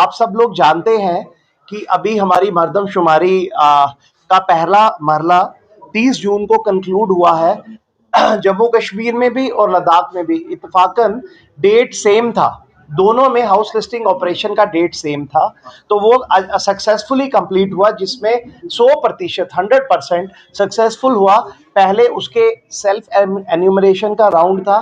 आप सब लोग जानते हैं कि अभी हमारी मर्दमशुमारी का पहला मरला 30 जून को कंक्लूड हुआ है। जम्मू कश्मीर में भी और लद्दाख में भी इत्तेफाकन डेट सेम था, दोनों में हाउस लिस्टिंग ऑपरेशन का डेट सेम था। तो वो सक्सेसफुली कंप्लीट हुआ, जिसमें 100% 100% सक्सेसफुल हुआ। पहले उसके सेल्फ एन्यूमरेशन का राउंड था,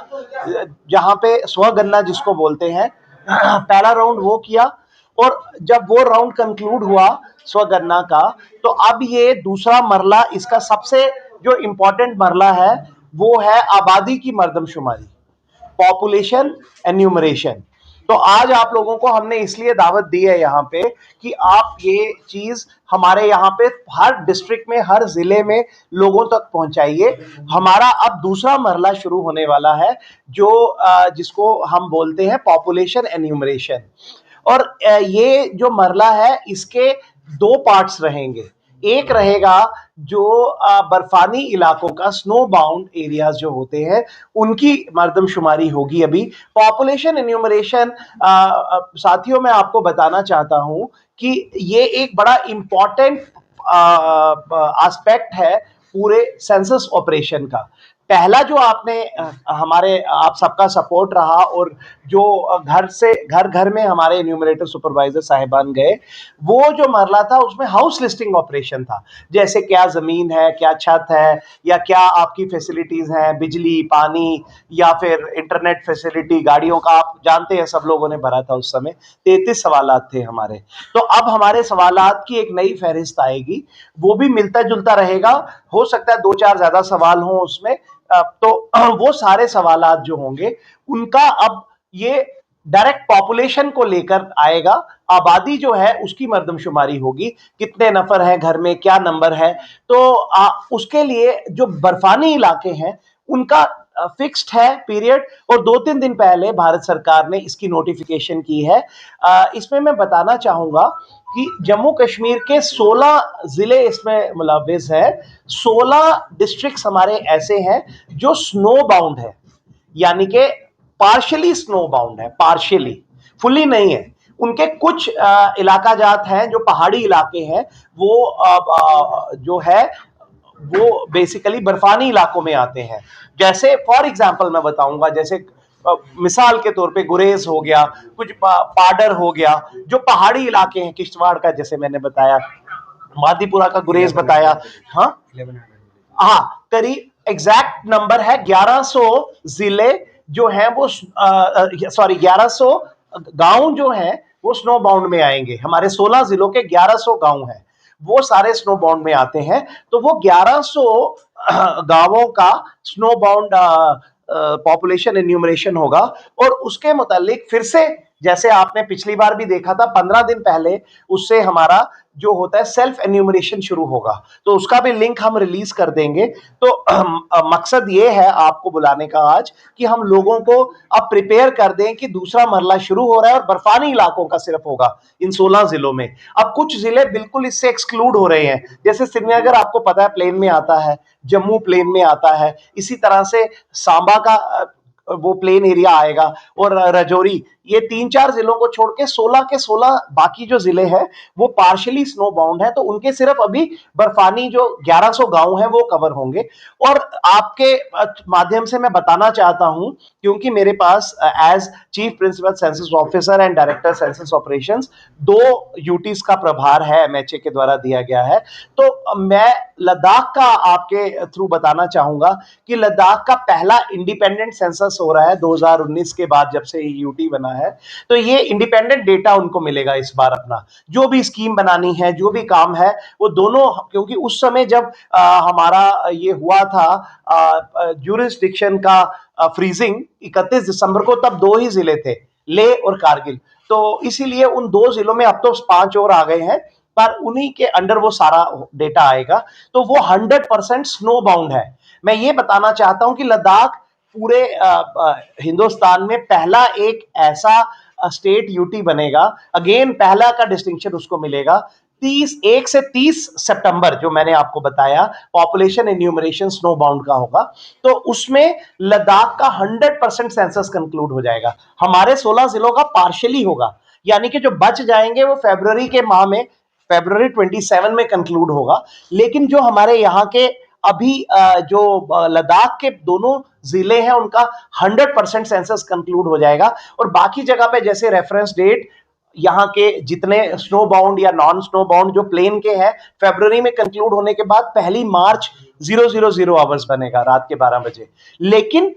जहां पे स्वगणना जिसको बोलते हैं, पहला राउंड वो किया। और जब वो राउंड कंक्लूड हुआ स्वगणना का, तो अब ये दूसरा मरला, इसका सबसे जो इंपॉर्टेंट मरला है वो है आबादी की मर्दमशुमारी, पॉपुलेशन एन्यूमरेशन। तो आज आप लोगों को हमने इसलिए दावत दी है यहाँ पे कि आप ये चीज हमारे यहाँ पे हर डिस्ट्रिक्ट में, हर जिले में लोगों तक पहुंचाइए। हमारा अब दूसरा मरला शुरू होने वाला है, जो जिसको हम बोलते हैं पॉपुलेशन एन्यूमरेशन। और ये जो मरला है, इसके दो पार्ट्स रहेंगे। एक रहेगा जो बर्फानी इलाकों का, स्नो बाउंड एरियाज जो होते हैं, उनकी मर्दमशुमारी होगी। अभी पॉपुलेशन एन्यूमरेशन, साथियों मैं आपको बताना चाहता हूं कि ये एक बड़ा इंपॉर्टेंट एस्पेक्ट है पूरे सेंसस ऑपरेशन का। पहला जो आपने हमारे आप सबका सपोर्ट रहा, और जो घर से घर घर में हमारे एन्यूमरेटर सुपरवाइजर साहिबान गए, वो जो मरला था उसमें हाउस लिस्टिंग ऑपरेशन था। जैसे क्या जमीन है, क्या छत है, या क्या आपकी फैसिलिटीज हैं, बिजली, पानी, या फिर इंटरनेट फैसिलिटी, गाड़ियों का आप जानते हैं, सब लोगों ने भरा था उस समय। 33 सवालात थे हमारे। तो अब हमारे सवालात की एक नई फहरिस्त आएगी, वो भी मिलता जुलता रहेगा। हो सकता है 2-4 ज्यादा सवाल हों उसमें। तो वो सारे सवालात जो होंगे उनका अब ये डायरेक्ट पॉपुलेशन को लेकर आएगा। आबादी जो है उसकी मर्दमशुमारी होगी, कितने नफर हैं घर में, क्या नंबर है। तो उसके लिए जो बर्फानी इलाके हैं उनका फिक्स्ड है पीरियड, और 2-3 दिन पहले भारत सरकार ने इसकी नोटिफिकेशन की है। इसमें मैं बताना चाहूंगा कि जम्मू कश्मीर के 16 जिले इसमें मुलव्विस है। 16 डिस्ट्रिक्ट्स हमारे ऐसे हैं जो स्नो बाउंड है, यानी कि पार्शियली स्नो बाउंड है, पार्शियली, फुली नहीं है। उनके कुछ इलाका जात हैं जो पहाड़ी इलाके हैं, वो जो है वो बेसिकली बर्फानी इलाकों में आते हैं। जैसे फॉर एग्जांपल मैं बताऊंगा, जैसे मिसाल के तौर पे गुरेज हो गया, कुछ पाडर हो गया, जो पहाड़ी इलाके हैं, किश्तवाड़ का जैसे मैंने बताया, मादीपुरा का गुरेज बताया। हाँ हाँ, करीब एग्जैक्ट नंबर है 1100 जिले जो हैं वो, सॉरी 1100 गांव जो हैं वो स्नो बाउंड में आएंगे। हमारे 16 जिलों के 1100 गांव हैं, वो सारे स्नो बाउंड में आते हैं। तो वो 1100 गांवों का स्नो बाउंड पॉपुलेशन एन्यूमरेशन होगा। और उसके मुतालिक फिर से, जैसे आपने पिछली बार भी देखा था, 15 दिन पहले उससे हमारा जो होता है सेल्फ एन्यूमरेशन शुरू होगा। तो उसका भी लिंक हम रिलीज कर देंगे। तो मकसद ये है आपको बुलाने का आज, कि हम लोगों को अब प्रिपेयर कर दें कि दूसरा मरला शुरू हो रहा है, और बर्फानी इलाकों का सिर्फ होगा इन 16 जिलों में। अब कुछ जिले बिल्कुल इससे एक्सक्लूड हो रहे हैं, जैसे श्रीनगर आपको पता है प्लेन में आता है, जम्मू प्लेन में आता है, इसी तरह से सांबा का वो प्लेन एरिया आएगा, और राजौरी, ये 3-4 जिलों को छोड़ के 16 के 16 बाकी जो जिले हैं वो पार्शियली स्नो बाउंड है। तो उनके सिर्फ अभी बर्फानी जो 1100 गांव हैं वो कवर होंगे। और आपके माध्यम से मैं बताना चाहता हूं, क्योंकि मेरे पास as chief principal census officer and director census operations 2 UTs का प्रभार है, एमएचए के द्वारा दिया गया है। तो मैं लद्दाख का आपके थ्रू बताना चाहूंगा कि लद्दाख का पहला इंडिपेंडेंट सेंसस हो रहा है 2019 के बाद, जब से यूटी बना है। तो ये इंडिपेंडेंट डेटा उनको मिलेगा इस बार। अपना जो भी स्कीम बनानी है, जो भी काम है, वो दोनों, क्योंकि उस समय जब हमारा ये हुआ था ज्यूरिसडिक्शन का फ्रीजिंग 31 दिसंबर को, तब 2 ही जिले थे, लेह और कारगिल। तो इसीलिए उन 2 जिलों में अब तो 5 और आ गए हैं, पर उन्हीं के अंडर वो सारा डेटा आएगा। तो वो 100% स्नो बाउंड है। मैं ये बताना चाहता हूं कि लद्दाख पूरे हिंदुस्तान में पहला एक ऐसा स्टेट यूटी बनेगा। अगेन पहला का डिस्टिंक्शन उसको मिलेगा। 1 से 30 सितंबर जो मैंने आपको बताया पॉपुलेशन एन्यूमरेशन स्नो बाउंड का होगा, तो उसमें लद्दाख का 100% सेंसस कंक्लूड हो जाएगा। हमारे 16 जिलों का पार्शियली होगा, यानी कि जो बच जाएंगे वो फरवरी के माह में, फरवरी 27 में कंक्लूड होगा। लेकिन जो हमारे यहाँ के अभी जो लद्दाख के दोनों जिले हैं उनका 100% सेंसस कंक्लूड हो जाएगा। और बाकी जगह पे जैसे रेफरेंस डेट यहाँ के जितने स्नो बाउंड या नॉन स्नो बाउंड जो प्लेन के हैं फरवरी में कंक्लूड होने के बाद पहली मार्च 000 आवर्स बनेगा रात के 12 बजे। लेकिन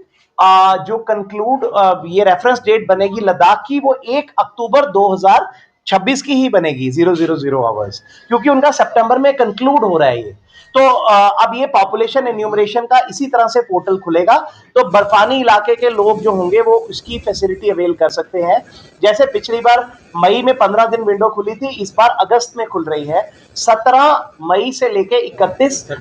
जो कंक्लूड ये रेफरेंस डेट बनेगी लद्दाख की वो 1 अक्टूबर 2026 की ही बनेगी 000 आवर्स, क्योंकि उनका सितंबर में कंक्लूड हो रहा है ये। तो अब ये पॉपुलेशन एन्यूमरेशन का इसी तरह से पोर्टल खुलेगा, तो बर्फानी इलाके के लोग जो होंगे वो उसकी फैसिलिटी अवेल कर सकते हैं। जैसे पिछली बार मई में 15 दिन विंडो खुली थी, इस बार अगस्त में खुल रही है। 17 मई से लेके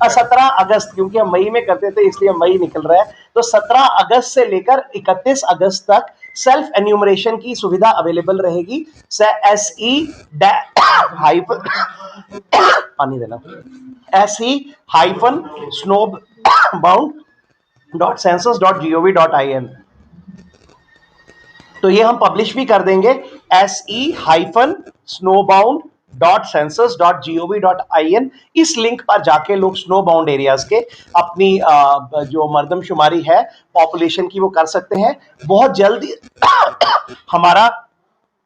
17 अगस्त, क्योंकि हम मई में करते थे इसलिए मई निकल रहा है, तो 17 अगस्त से लेकर 31 अगस्त तक सेल्फ एन्यूमरेशन की सुविधा अवेलेबल रहेगी। पानी देना se-snowbound.census.gov.in। तो ये हम पब्लिश भी कर देंगे, se-snowbound.census.gov.in। इस लिंक पर जाके लोग स्नो बाउंड एरियाज के अपनी जो मर्दमशुमारी है पॉपुलेशन की वो कर सकते हैं। बहुत जल्दी हमारा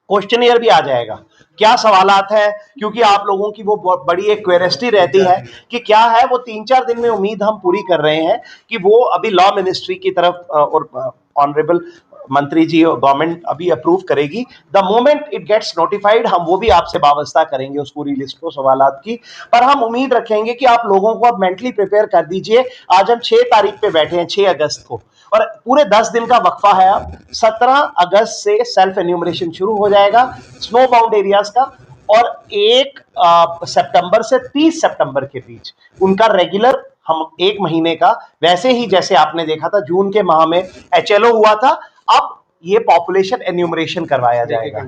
क्वेश्चनियर भी आ जाएगा, क्या सवालात हैं, क्योंकि आप लोगों की वो बड़ी एक क्वेरियोसिटी रहती है कि क्या है। वो 3-4 दिन में उम्मीद हम पूरी कर रहे हैं कि वो अभी लॉ मिनिस्ट्री की तरफ और ऑनरेबल मंत्री जी और गवर्नमेंट अभी अप्रूव करेगी। The moment it gets notified हम वो भी आपसे वाबस्ता करेंगे उस पूरी लिस्ट को सवालात की। पर हम उम्मीद रखेंगे कि आप लोगों को अब मेंटली प्रिपेयर कर दीजिए। आज हम 6 तारीख पे बैठे हैं, 6 अगस्त को, और पूरे 10 दिन का वक्फा है। अब 17 अगस्त से सेल्फ एन्यूमरेशन शुरू हो जाएगा स्नो बाउंड एरियाज का, और 1 सितंबर से 30 सितंबर के बीच उनका रेगुलर हम 1 महीने का, वैसे ही जैसे आपने देखा था जून के माह में HLO हुआ था, अब ये पॉपुलेशन एन्यूमरेशन करवाया जाएगा।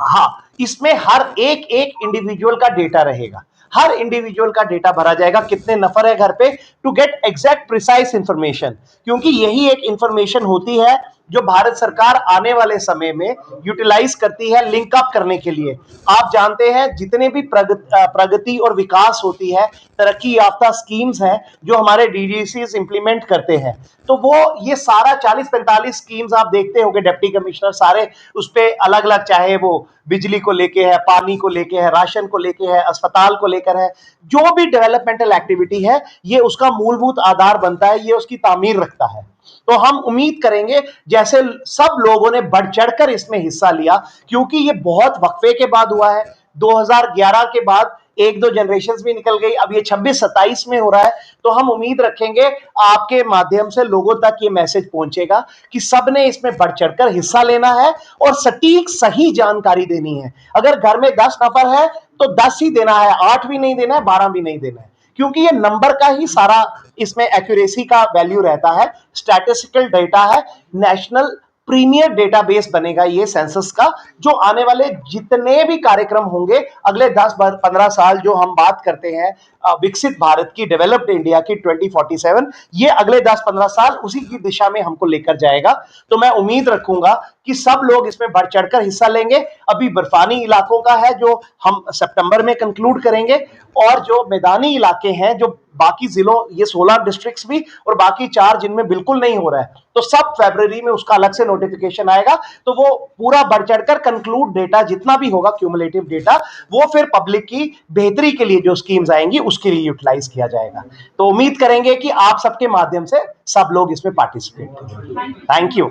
हाँ, इसमें हर एक इंडिविजुअल का डेटा रहेगा, हर इंडिविजुअल का डेटा भरा जाएगा, कितने नफर है घर पे, to get exact precise information. क्योंकि यही एक इंफॉर्मेशन होती है जो भारत सरकार आने वाले समय में यूटिलाइज करती है लिंक अप करने के लिए। आप जानते हैं जितने भी प्रगति और विकास होती है, तरक्की याफ्ता स्कीम्स हैं जो हमारे डीजीसीज इंप्लीमेंट करते हैं, तो वो ये सारा 40-45 स्कीम्स आप देखते होंगे डिप्टी कमिश्नर सारे उस पे अलग अलग, चाहे वो बिजली को लेके है, पानी को लेके है, राशन को लेके है, अस्पताल को लेकर है, जो भी डेवलपमेंटल एक्टिविटी है ये उसका मूलभूत आधार बनता है, ये उसकी तामीर रखता है। तो हम उम्मीद करेंगे जैसे सब लोगों ने बढ़ चढ़कर इसमें हिस्सा लिया, क्योंकि ये बहुत वक्फे के बाद हुआ है। 2011 के बाद 1-2 जनरेशंस भी निकल गई, अब ये 26-27 में हो रहा है। तो हम उम्मीद रखेंगे आपके माध्यम से लोगों तक ये मैसेज पहुंचेगा कि सबने इसमें बढ़ चढ़कर हिस्सा लेना है और सटीक सही जानकारी देनी है। अगर घर में 10 नफर है तो 10 ही देना है, 8 भी नहीं देना है, 12 भी नहीं देना है, क्योंकि ये नंबर का ही सारा इसमें एक्यूरेसी का वैल्यू रहता है। स्टैटिस्टिकल डेटा है, नेशनल प्रीमियर डेटाबेस बनेगा ये सेंसस का, जो आने वाले जितने भी कार्यक्रम होंगे अगले 10-15 साल, जो हम बात करते हैं विकसित भारत की, डेवलप्ड इंडिया की 2047, ये अगले 10-15 साल उसी की दिशा में हमको लेकर जाएगा। तो मैं उम्मीद रखूंगा कि सब लोग इसमें बढ़ चढ़कर हिस्सा लेंगे। अभी बर्फानी इलाकों का है जो हम सितंबर में कंक्लूड करेंगे, और जो मैदानी इलाके हैं, जो बाकी जिलों, ये 16 डिस्ट्रिक्ट्स भी और बाकी 4 जिनमें बिल्कुल नहीं हो रहा है, तो सब फरवरी में उसका अलग से नोटिफिकेशन आएगा। तो वो पूरा बढ़ चढ़कर कंक्लूड डेटा जितना भी होगा, क्यूमुलेटिव डेटा, वो फिर पब्लिक की बेहतरी के लिए जो स्कीम्स आएंगी उसके लिए यूटिलाइज किया जाएगा। तो उम्मीद करेंगे कि आप सबके माध्यम से सब लोग इसमें पार्टिसिपेट करेंगे। Thank you.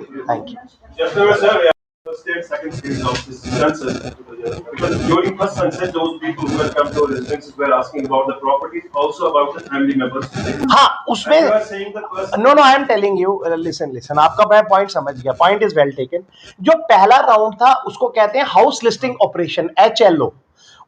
First and second phase of this census, because during first census, those people who had come to residences were asking about the properties, also about the family members. हाँ, उसमें you are saying the first... No, I am telling you, listen, आपका मैं point समझ गया, point is well taken. जो पहला round था उसको कहते हैं हाउस लिस्टिंग ऑपरेशन, HLO।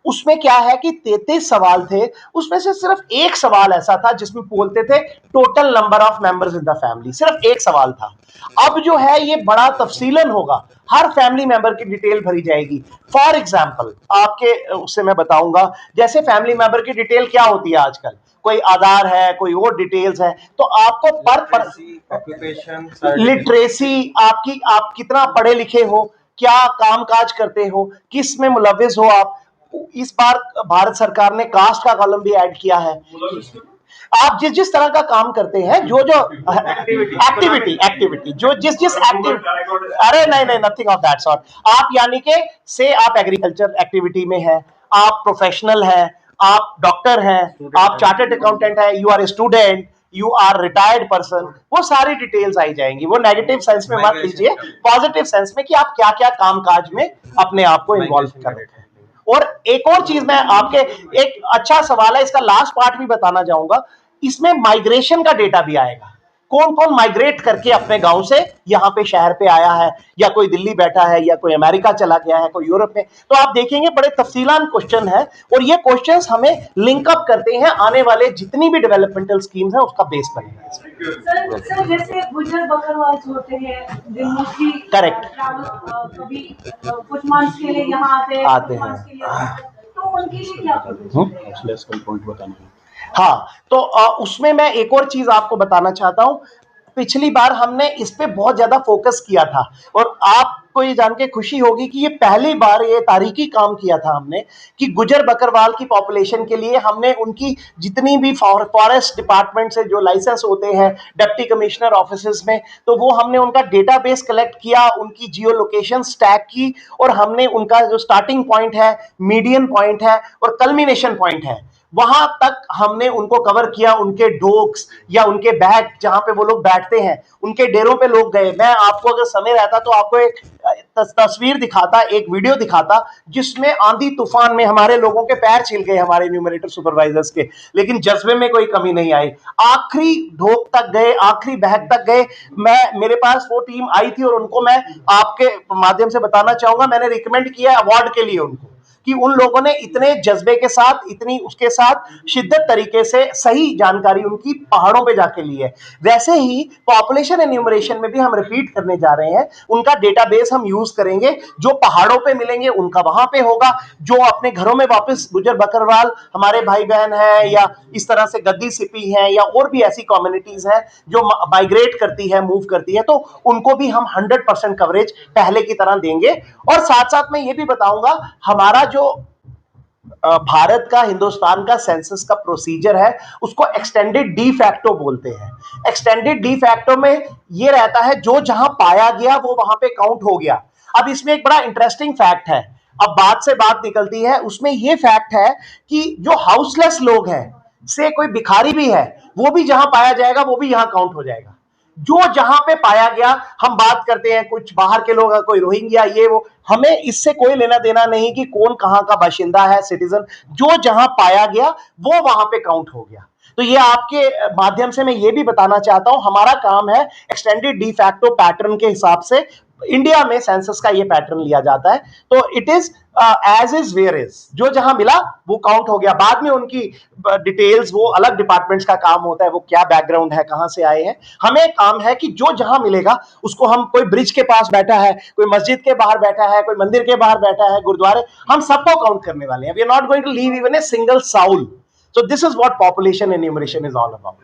उसमें क्या है कि 33 सवाल थे, उसमें से सिर्फ एक सवाल ऐसा था जिसमें बोलते थे total number of members in the family, सिर्फ एक सवाल था। अब जो है ये बड़ा तफसीलन होगा, हर फैमिली मेंबर की डिटेल भरी जाएगी। फॉर एग्जांपल आपके उससे मैं बताऊंगा, जैसे फैमिली मेंबर की डिटेल क्या होती है आजकल, कोई आधार है, कोई और डिटेल्स है, तो आपको पर ऑक्यूपेशन, लिटरेसी, आपकी, आप कितना पढ़े लिखे हो, क्या कामकाज करते हो, किस में मुलविस हो आप। इस बार भारत सरकार ने कास्ट का कॉलम भी ऐड किया है। आप जिस जिस तरह का काम करते हैं, जो जो एक्टिविटी जो जिस जिस एक्टिविटी, अरे नहीं, नथिंग ऑफ दैट सॉर्ट। आप यानी कि से आप एग्रीकल्चर एक्टिविटी में हैं, आप प्रोफेशनल हैं, आप डॉक्टर हैं, आप चार्टर्ड अकाउंटेंट हैं, you are a student, you are retired person, वो सारी डिटेल्स आई जाएंगी। वो नेगेटिव सेंस में मत लीजिए, पॉजिटिव सेंस में कि आप क्या क्या कामकाज में अपने आप को इन्वॉल्व कर रहे हैं। और एक और चीज मैं आपके, एक अच्छा सवाल है, इसका लास्ट पार्ट भी बताना चाहूंगा। इसमें माइग्रेशन का डेटा भी आएगा, कौन कौन माइग्रेट करके अपने गांव से यहाँ पे शहर पे आया है, या कोई दिल्ली बैठा है, या कोई अमेरिका चला गया है, कोई यूरोप में। तो आप देखेंगे बड़े तफसीलान क्वेश्चन है, और ये क्वेश्चंस हमें लिंक अप करते हैं आने वाले जितनी भी डेवलपमेंटल स्कीम्स हैं उसका बेस बनेगा। सर जैसे गुजर बकरवाल होते हैं, करेक्ट, कभी कुछ मंथ्स के लिए यहाँ आते हैं, तो उनके लिए क्या हाँ, तो उसमें मैं एक और चीज आपको बताना चाहता हूं। पिछली बार हमने इस पे बहुत ज्यादा फोकस किया था, और आपको ये जान के खुशी होगी कि ये पहली बार ये तारीखी काम किया था हमने कि गुजर बकरवाल की पॉपुलेशन के लिए हमने उनकी जितनी भी फॉरेस्ट डिपार्टमेंट से जो लाइसेंस होते हैं डिप्टी कमिश्नर ऑफिसेज में, तो वो हमने उनका डेटाबेस कलेक्ट किया, उनकी जियो लोकेशन स्टैक की, और हमने उनका जो स्टार्टिंग पॉइंट है, मीडियन पॉइंट है और कल्मिनेशन पॉइंट है, वहां तक हमने उनको कवर किया। उनके डोक्स या उनके बैग जहां पे वो लोग बैठते हैं, उनके डेरों पे लोग गए। मैं आपको अगर समय रहता तो आपको एक तस्वीर दिखाता, एक वीडियो दिखाता, जिसमें आंधी तूफान में हमारे लोगों के पैर छिल गए, हमारे न्यूमरेटर सुपरवाइजर्स के, लेकिन जज्बे में कोई कमी नहीं आई। आखिरी ढोक तक गए, आखिरी बैग तक गए। मेरे पास वो टीम आई थी, और उनको मैं आपके माध्यम से बताना चाहूंगा, मैंने रिकमेंड किया अवार्ड के लिए उनको, कि उन लोगों ने इतने जज्बे के साथ, इतनी उसके साथ शिद्दत तरीके से सही जानकारी उनकी पहाड़ों पे जाके ली है। वैसे ही पॉपुलेशन एन्यूमरेशन में भी हम रिपीट करने जा रहे हैं, उनका डेटाबेस हम यूज करेंगे, जो पहाड़ों पे मिलेंगे उनका वहां पे होगा, जो अपने घरों में वापस गुजर बकरवाल हमारे भाई बहन है, या इस तरह से गद्दी सिपी है, या और भी ऐसी कम्युनिटीज हैं जो माइग्रेट करती है, मूव करती है, तो उनको भी हम 100% कवरेज पहले की तरह देंगे। और साथ साथ मैं ये भी बताऊंगा, हमारा जो भारत का, हिंदुस्तान का सेंसस का प्रोसीजर है, उसको एक्सटेंडेड डी फैक्टो बोलते हैं। एक्सटेंडेड डी फैक्टो में ये रहता है, जो जहां पाया गया वो वहां पे काउंट हो गया। अब इसमें एक बड़ा इंटरेस्टिंग फैक्ट है, अब बात से बात निकलती है, उसमें ये फैक्ट है कि जो हाउसलेस लोग हैं, से कोई भिखारी भी है, वो भी जहां पाया जाएगा वो भी यहां काउंट हो जाएगा। जो जहां पे पाया गया, हम बात करते हैं कुछ बाहर के लोग, कोई रोहिंग्या, ये वो, हमें इससे कोई लेना देना नहीं कि कौन कहां का बाशिंदा है, सिटीजन, जो जहां पाया गया वो वहां पे काउंट हो गया। तो ये आपके माध्यम से मैं ये भी बताना चाहता हूं, हमारा काम है एक्सटेंडेड डी फैक्टो पैटर्न के हिसाब से इंडिया में सेंसस का ये पैटर्न लिया जाता है। तो it is as is where is, जो जहां मिला वो काउंट हो गया। बाद में उनकी डिटेल्स वो अलग डिपार्टमेंट्स का काम होता है, वो क्या बैकग्राउंड है, कहां से आए हैं। हमें काम है कि जो जहां मिलेगा उसको, हम कोई ब्रिज के पास बैठा है, कोई मस्जिद के बाहर बैठा है, कोई मंदिर के बाहर बैठा है, गुरुद्वारे, हम सबको काउंट करने वाले हैं। We are not going to leave even a single soul. So this is what population enumeration is all about.